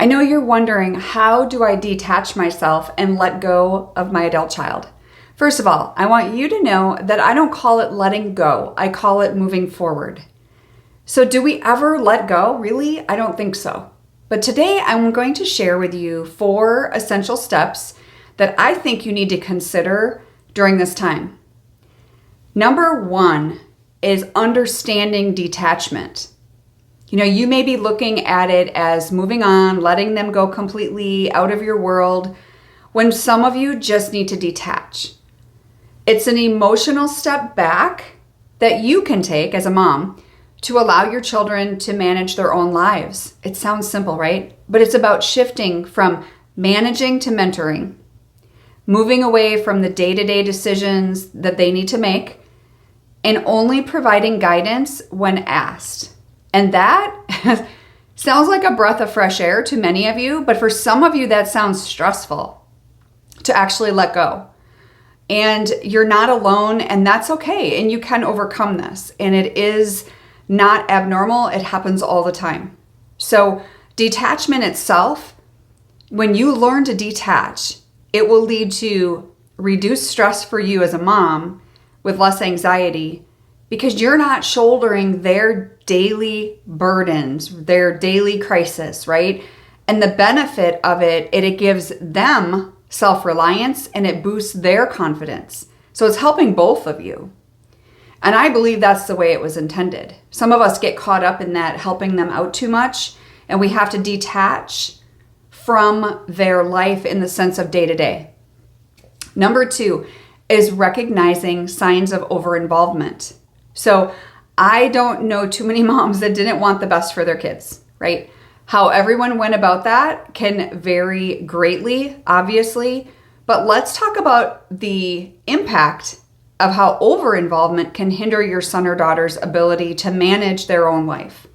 I know you're wondering, how do I detach myself and let go of my adult child? First of all, I want you to know that I don't call it letting go. I call it moving forward. So do we ever let go? Really? I don't think so. But today I'm going to share with you 4 essential steps that I think you need to consider during this time. Number 1 is understanding detachment. You may be looking at it as moving on, letting them go completely out of your world, when some of you just need to detach. It's an emotional step back that you can take as a mom to allow your children to manage their own lives. It sounds simple, right? But it's about shifting from managing to mentoring, moving away from the day-to-day decisions that they need to make, and only providing guidance when asked. And that sounds like a breath of fresh air to many of you, but for some of you that sounds stressful to actually let go. And you're not alone, and that's okay, and you can overcome this. And it is not abnormal. It happens all the time. So detachment itself, when you learn to detach, it will lead to reduced stress for you as a mom with less anxiety, because you're not shouldering their daily burdens, their daily crisis, right? And the benefit of it gives them self-reliance and it boosts their confidence. So it's helping both of you. And I believe that's the way it was intended. Some of us get caught up in that, helping them out too much, and we have to detach from their life in the sense of day to day. Number 2 is recognizing signs of over-involvement. So I don't know too many moms that didn't want the best for their kids, right? How everyone went about that can vary greatly, obviously, but let's talk about the impact of how over-involvement can hinder your son or daughter's ability to manage their own life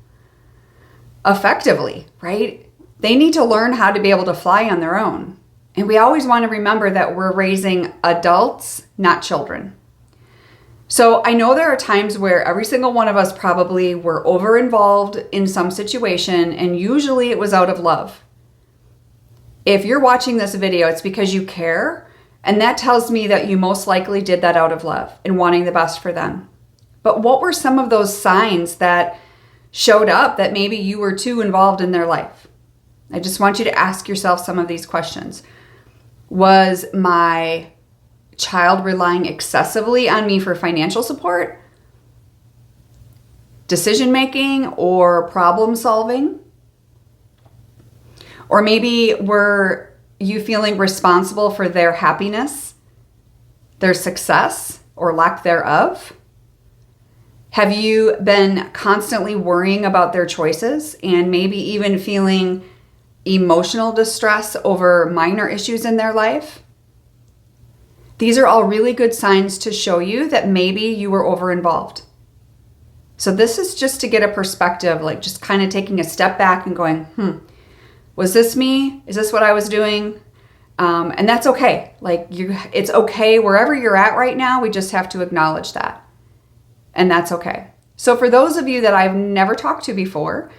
effectively, right? They need to learn how to be able to fly on their own. And we always want to remember that we're raising adults, not children. So I know there are times where every single one of us probably were over-involved in some situation, and usually it was out of love. If you're watching this video, it's because you care, and that tells me that you most likely did that out of love and wanting the best for them. But what were some of those signs that showed up that maybe you were too involved in their life? I just want you to ask yourself some of these questions. Was my child relying excessively on me for financial support, decision making, or problem solving? Or maybe were you feeling responsible for their happiness, their success, or lack thereof? Have you been constantly worrying about their choices and maybe even feeling emotional distress over minor issues in their life? These are all really good signs to show you that maybe you were over-involved. So this is just to get a perspective, like just kind of taking a step back and going, was this me? Is this what I was doing? And that's okay. It's okay wherever you're at right now. We just have to acknowledge that. And that's okay. So for those of you that I've never talked to before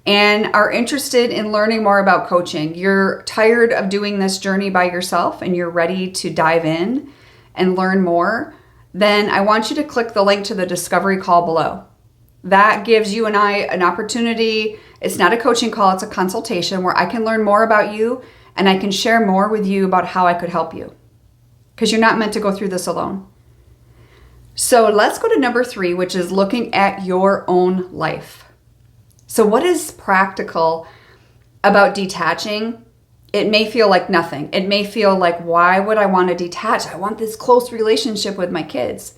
and are interested in learning more about coaching, you're tired of doing this journey by yourself and you're ready to dive in and learn more, then I want you to click the link to the discovery call below. That gives you and I an opportunity. It's not a coaching call, it's a consultation where I can learn more about you and I can share more with you about how I could help you, because you're not meant to go through this alone. So let's go to number 3, which is looking at your own life. So what is practical about detaching? It may feel like nothing. It may feel like, why would I want to detach? I want this close relationship with my kids.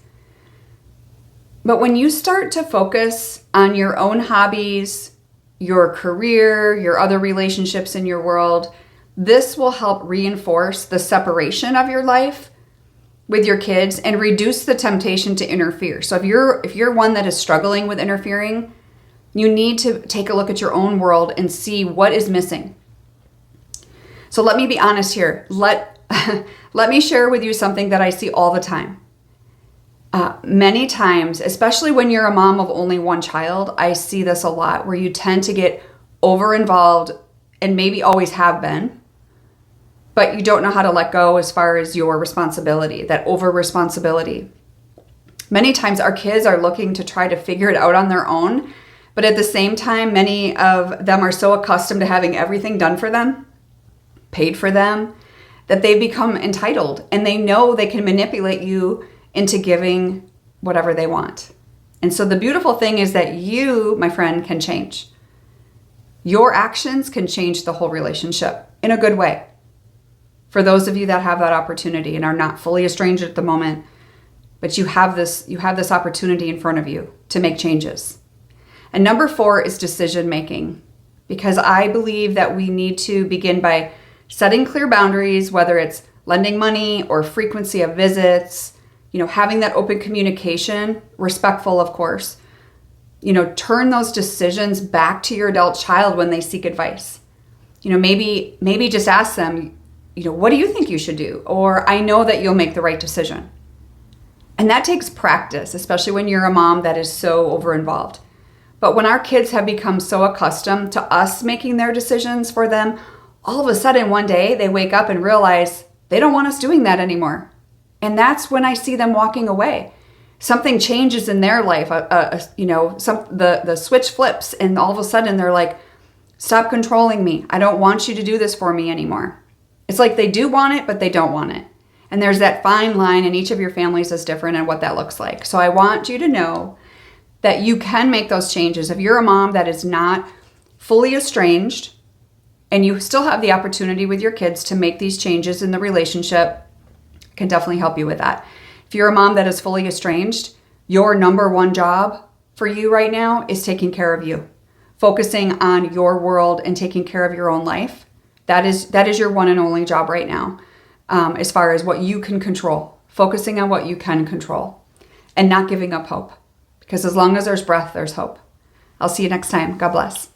But when you start to focus on your own hobbies, your career, your other relationships in your world, this will help reinforce the separation of your life with your kids and reduce the temptation to interfere. So if you're one that is struggling with interfering, you need to take a look at your own world and see what is missing. So let me be honest here. Let me share with you something that I see all the time. Many times, especially when you're a mom of only one child, I see this a lot, where you tend to get over-involved and maybe always have been, but you don't know how to let go as far as your responsibility, that over responsibility. Many times our kids are looking to try to figure it out on their own, but at the same time, many of them are so accustomed to having everything done for them, paid for them, that they become entitled, and they know they can manipulate you into giving whatever they want. And so the beautiful thing is that you, my friend, can change. Your actions can change the whole relationship in a good way. For those of you that have that opportunity and are not fully estranged at the moment, but you have this opportunity in front of you to make changes. And number 4 is decision making, because I believe that we need to begin by setting clear boundaries, whether it's lending money or frequency of visits, having that open communication, respectful, of course. Turn those decisions back to your adult child when they seek advice. Maybe just ask them, what do you think you should do? Or I know that you'll make the right decision. And that takes practice, especially when you're a mom that is so over-involved. But when our kids have become so accustomed to us making their decisions for them, all of a sudden one day they wake up and realize they don't want us doing that anymore. And that's when I see them walking away. Something changes in their life, the switch flips, and all of a sudden they're like, stop controlling me. I don't want you to do this for me anymore. It's like they do want it, but they don't want it. And there's that fine line, and each of your families is different and what that looks like. So I want you to know that you can make those changes. If you're a mom that is not fully estranged and you still have the opportunity with your kids to make these changes in the relationship, I can definitely help you with that. If you're a mom that is fully estranged, your number one job for you right now is taking care of you, focusing on your world and taking care of your own life. That is your one and only job right now, as far as what you can control, focusing on what you can control and not giving up hope. Because as long as there's breath, there's hope. I'll see you next time. God bless.